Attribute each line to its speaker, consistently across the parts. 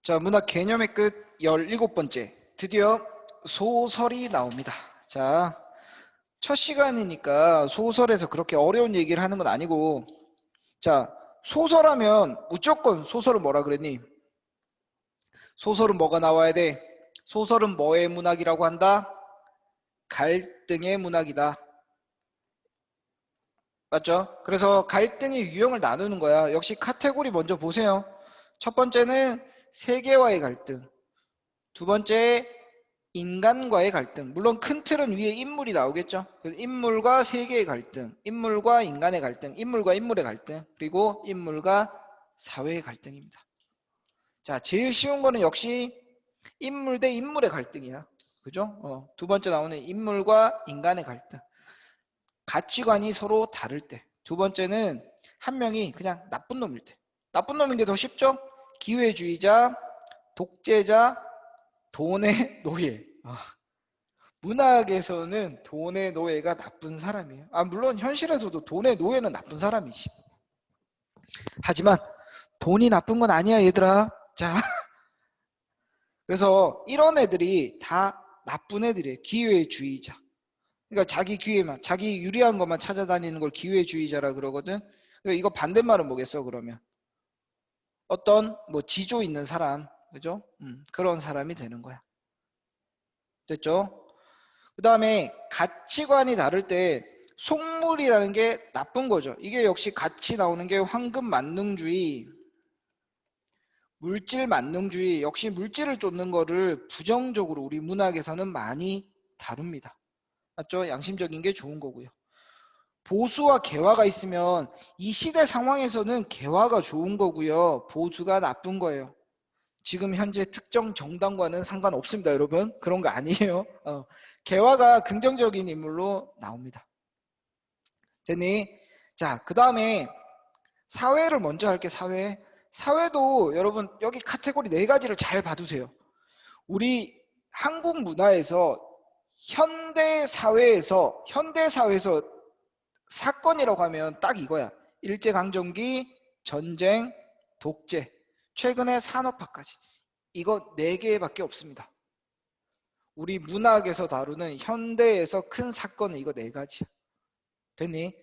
Speaker 1: 자, 문학 개념의 끝 17번째. 드디어 소설이 나옵니다. 자, 첫 시간이니까 소설에서 그렇게 어려운 얘기를 하는 건 아니고, 자, 소설하면 무조건 소설은 뭐라 그랬니? 소설은 뭐가 나와야 돼? 소설은 뭐의 문학이라고 한다? 갈등의 문학이다. 맞죠? 그래서 갈등의 유형을 나누는 거야. 역시 카테고리 먼저 보세요. 첫 번째는 세계와의 갈등. 두 번째, 인간과의 갈등. 물론 큰 틀은 위에 인물이 나오겠죠. 그래서 인물과 세계의 갈등, 인물과 인간의 갈등, 인물과 인물의 갈등, 그리고 인물과 사회의 갈등입니다. 자, 제일 쉬운 거는 역시 인물 대 인물의 갈등이야. 그죠? 두 번째 나오는 인물과 인간의 갈등. 가치관이 서로 다를 때. 두 번째는 한 명이 그냥 나쁜 놈일 때. 나쁜 놈인 게 더 쉽죠? 기회주의자, 독재자, 돈의 노예. 문학에서는 돈의 노예가 나쁜 사람이에요. 물론 현실에서도 돈의 노예는 나쁜 사람이지. 하지만 돈이 나쁜 건 아니야, 얘들아. 자, 그래서 이런 애들이 다 나쁜 애들이에요. 기회주의자. 그러니까 자기 기회만, 자기 유리한 것만 찾아다니는 걸 기회주의자라 그러거든. 그러니까 이거 반대말은 뭐겠어, 그러면? 어떤 뭐 지조 있는 사람, 그죠? 그런 사람이 되는 거야. 됐죠? 그 다음에 가치관이 다를 때 속물이라는 게 나쁜 거죠. 이게 역시 같이 나오는 게 황금 만능주의, 물질 만능주의. 역시 물질을 쫓는 거를 부정적으로 우리 문학에서는 많이 다룹니다. 맞죠? 양심적인 게 좋은 거고요. 보수와 개화가 있으면 이 시대 상황에서는 개화가 좋은 거고요. 보수가 나쁜 거예요. 지금 현재 특정 정당과는 상관없습니다, 여러분. 그런 거 아니에요. 개화가 긍정적인 인물로 나옵니다. 됐니? 자, 그 다음에 사회를 먼저 할게. 사회도 여러분 여기 카테고리 네 가지를 잘 봐두세요. 우리 한국 문화에서 현대 사회에서 사건이라고 하면 딱 이거야. 일제강점기, 전쟁, 독재, 최근에 산업화까지. 이거 네 개밖에 없습니다. 우리 문학에서 다루는 현대에서 큰 사건은 이거 네 가지야. 됐니?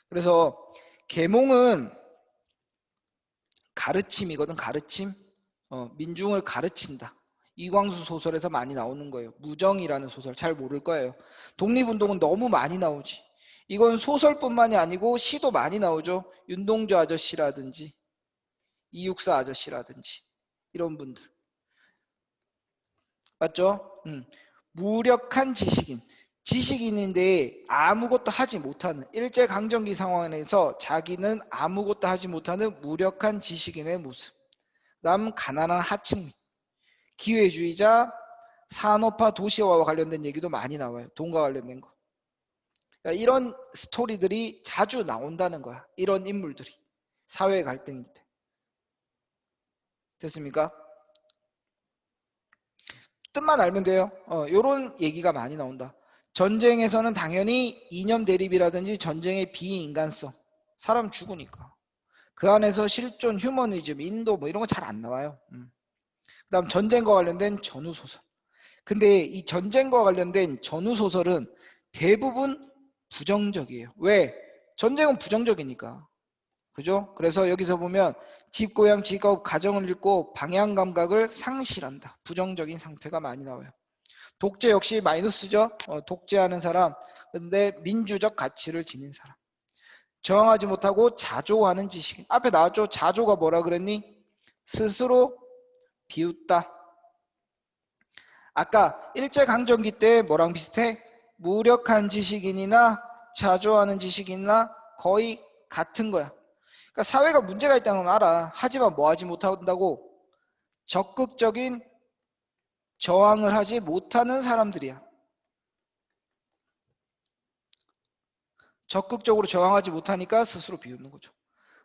Speaker 1: 그래서 계몽은 가르침이거든. 가르침. 민중을 가르친다. 이광수 소설에서 많이 나오는 거예요. 무정이라는 소설 잘 모를 거예요. 독립운동은 너무 많이 나오지. 이건 소설뿐만이 아니고 시도 많이 나오죠. 윤동주 아저씨라든지 이육사 아저씨라든지 이런 분들. 맞죠? 무력한 지식인인데 아무것도 하지 못하는, 일제강점기 상황에서 자기는 아무것도 하지 못하는 무력한 지식인의 모습. 그다음 가난한 하층민, 기회주의자, 산업화 도시화와 관련된 얘기도 많이 나와요. 돈과 관련된 거. 그러니까 이런 스토리들이 자주 나온다는 거야. 이런 인물들이 사회 갈등일 때. 됐습니까? 뜻만 알면 돼요. 이런 얘기가 많이 나온다. 전쟁에서는 당연히 이념 대립이라든지 전쟁의 비인간성, 사람 죽으니까. 그 안에서 실존, 휴머니즘, 인도 뭐 이런 거 잘 안 나와요. 그다음 전쟁과 관련된 전후소설. 근데 이 전쟁과 관련된 전후소설은 대부분 부정적이에요. 왜? 전쟁은 부정적이니까. 그죠? 그래서 여기서 보면 집, 고향, 직업, 가정을 잃고 방향 감각을 상실한다. 부정적인 상태가 많이 나와요. 독재 역시 마이너스죠. 독재하는 사람. 근데 민주적 가치를 지닌 사람. 저항하지 못하고 자조하는 지식. 앞에 나왔죠. 자조가 뭐라 그랬니? 스스로 비웃다. 아까 일제강점기 때 뭐랑 비슷해? 무력한 지식인이나 자조하는 지식인이나 거의 같은 거야. 그러니까 사회가 문제가 있다는 건 알아. 하지만 뭐 하지 못한다고? 적극적인 저항을 하지 못하는 사람들이야. 적극적으로 저항하지 못하니까 스스로 비웃는 거죠.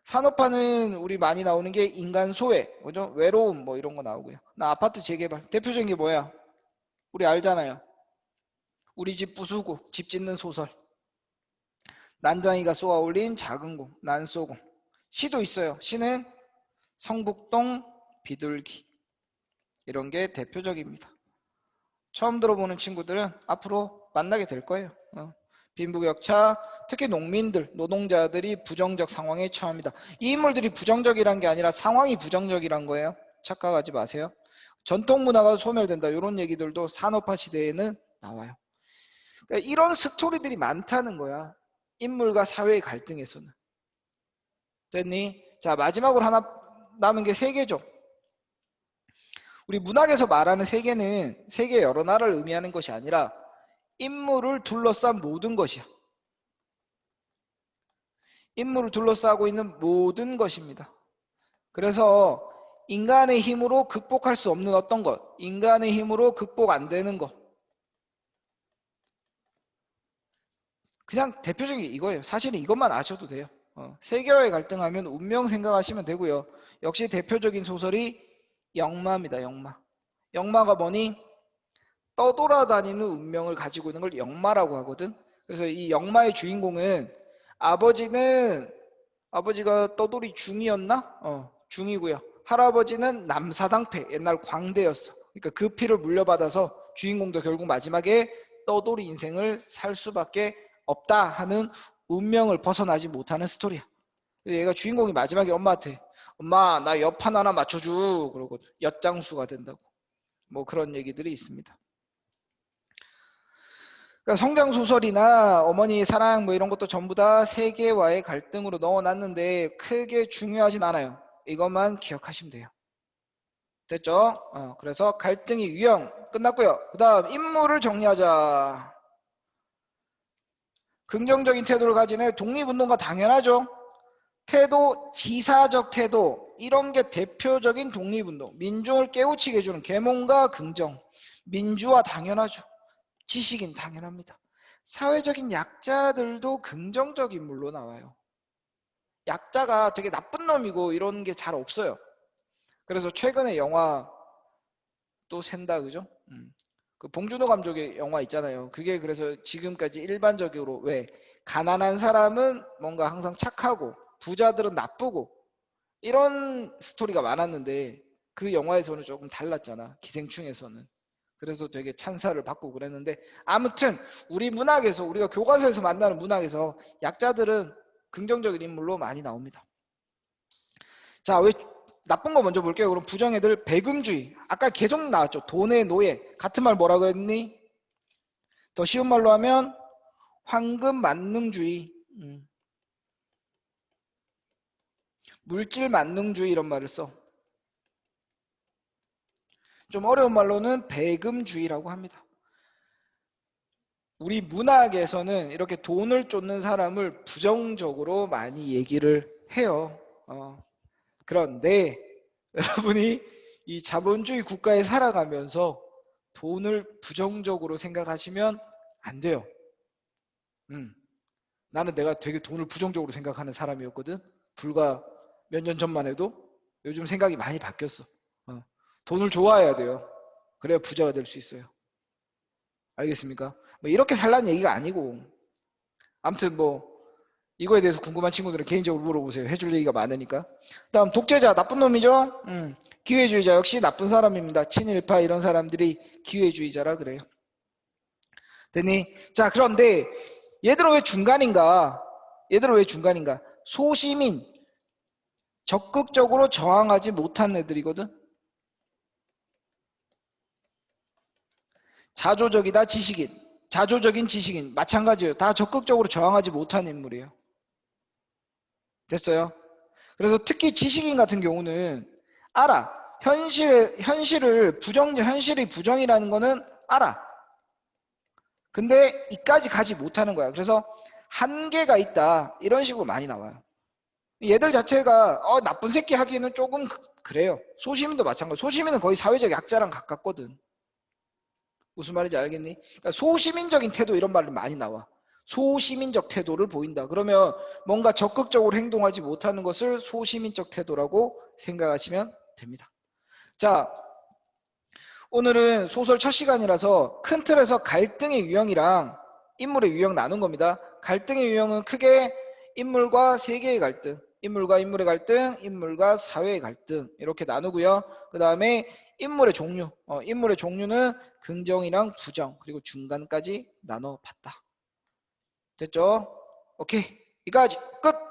Speaker 1: 산업화는 우리 많이 나오는 게 인간 소외, 뭐죠? 외로움 뭐 이런 거 나오고요. 나 아파트 재개발. 대표적인 게 뭐야? 우리 알잖아요. 우리 집 부수고 집 짓는 소설. 난장이가 쏘아올린 작은 공, 난쏘공. 시도 있어요. 시는 성북동 비둘기. 이런 게 대표적입니다. 처음 들어보는 친구들은 앞으로 만나게 될 거예요. 빈부격차, 특히 농민들, 노동자들이 부정적 상황에 처합니다. 이 인물들이 부정적이란 게 아니라 상황이 부정적이란 거예요. 착각하지 마세요. 전통 문화가 소멸된다. 이런 얘기들도 산업화 시대에는 나와요. 그러니까 이런 스토리들이 많다는 거야. 인물과 사회의 갈등에서는. 됐니? 자, 마지막으로 하나 남은 게 세계죠. 우리 문학에서 말하는 세계는 세계 여러 나라를 의미하는 것이 아니라 인물을 둘러싼 모든 것이야. 인물을 둘러싸고 있는 모든 것입니다. 그래서 인간의 힘으로 극복할 수 없는 어떤 것, 인간의 힘으로 극복 안 되는 것. 그냥 대표적인 게 이거예요. 사실은 이것만 아셔도 돼요. 세계와의 갈등하면 운명 생각하시면 되고요. 역시 대표적인 소설이 영마입니다. 영마. 영마가 뭐니? 떠돌아다니는 운명을 가지고 있는 걸 영마라고 하거든. 그래서 이 영마의 주인공은 아버지가 떠돌이 중이었나? 중이고요. 할아버지는 남사당패, 옛날 광대였어. 그러니까 그 피를 물려받아서 주인공도 결국 마지막에 떠돌이 인생을 살 수밖에 없다 하는 운명을 벗어나지 못하는 스토리야. 얘가 주인공이 마지막에 엄마한테 엄마 나 엿판 하나 맞춰줘 그러고 엿장수가 된다고. 뭐 그런 얘기들이 있습니다. 그러니까 성장 소설이나 어머니의 사랑 뭐 이런 것도 전부 다 세계와의 갈등으로 넣어놨는데 크게 중요하진 않아요. 이것만 기억하시면 돼요. 됐죠? 그래서 갈등의 유형 끝났고요. 그 다음 인물을 정리하자. 긍정적인 태도를 가진 애 독립운동가 당연하죠. 태도, 지사적 태도 이런 게 대표적인 독립운동. 민중을 깨우치게 해주는 계몽과 긍정. 민주화 당연하죠. 지식인 당연합니다. 사회적인 약자들도 긍정적 인물로 나와요. 약자가 되게 나쁜 놈이고 이런 게 잘 없어요. 그래서 최근에 영화 또 샌다 그죠? 그 봉준호 감독의 영화 있잖아요. 그게 그래서 지금까지 일반적으로 왜 가난한 사람은 뭔가 항상 착하고 부자들은 나쁘고 이런 스토리가 많았는데 그 영화에서는 조금 달랐잖아. 기생충에서는. 그래서 되게 찬사를 받고 그랬는데 아무튼 우리 문학에서 우리가 교과서에서 만나는 문학에서 약자들은 긍정적인 인물로 많이 나옵니다. 자, 왜 나쁜 거 먼저 볼게요. 그럼 부정애들 배금주의. 아까 계속 나왔죠. 돈의 노예. 같은 말 뭐라고 했니? 더 쉬운 말로 하면 황금 만능주의. 물질 만능주의 이런 말을 써. 좀 어려운 말로는 배금주의라고 합니다. 우리 문학에서는 이렇게 돈을 쫓는 사람을 부정적으로 많이 얘기를 해요. 그런데 여러분이 이 자본주의 국가에 살아가면서 돈을 부정적으로 생각하시면 안 돼요. 나는 내가 되게 돈을 부정적으로 생각하는 사람이었거든. 불과 몇 년 전만 해도. 요즘 생각이 많이 바뀌었어. 돈을 좋아해야 돼요. 그래야 부자가 될 수 있어요. 알겠습니까? 뭐 이렇게 살라는 얘기가 아니고 아무튼 뭐 이거에 대해서 궁금한 친구들은 개인적으로 물어보세요. 해줄 얘기가 많으니까. 다음 독재자 나쁜 놈이죠. 기회주의자 역시 나쁜 사람입니다. 친일파 이런 사람들이 기회주의자라 그래요. 됐니? 자, 그런데 얘들은 왜 중간인가? 소시민 적극적으로 저항하지 못한 애들이거든. 자조적인 지식인 마찬가지예요. 다 적극적으로 저항하지 못한 인물이에요. 됐어요? 그래서 특히 지식인 같은 경우는 알아. 현실이 부정이라는 거는 알아. 근데 이까지 가지 못하는 거야. 그래서 한계가 있다. 이런 식으로 많이 나와요. 얘들 자체가 나쁜 새끼 하기에는 조금 그래요. 소시민도 마찬가지. 소시민은 거의 사회적 약자랑 가깝거든. 무슨 말인지 알겠니? 그러니까 소시민적인 태도 이런 말이 많이 나와. 소시민적 태도를 보인다. 그러면 뭔가 적극적으로 행동하지 못하는 것을 소시민적 태도라고 생각하시면 됩니다. 자, 오늘은 소설 첫 시간이라서 큰 틀에서 갈등의 유형이랑 인물의 유형 나눈 겁니다. 갈등의 유형은 크게 인물과 세계의 갈등, 인물과 인물의 갈등, 인물과 사회의 갈등 이렇게 나누고요. 그 다음에 인물의 종류. 인물의 종류는 긍정이랑 부정 그리고 중간까지 나눠봤다. 됐죠? 오케이. 이까지 끝.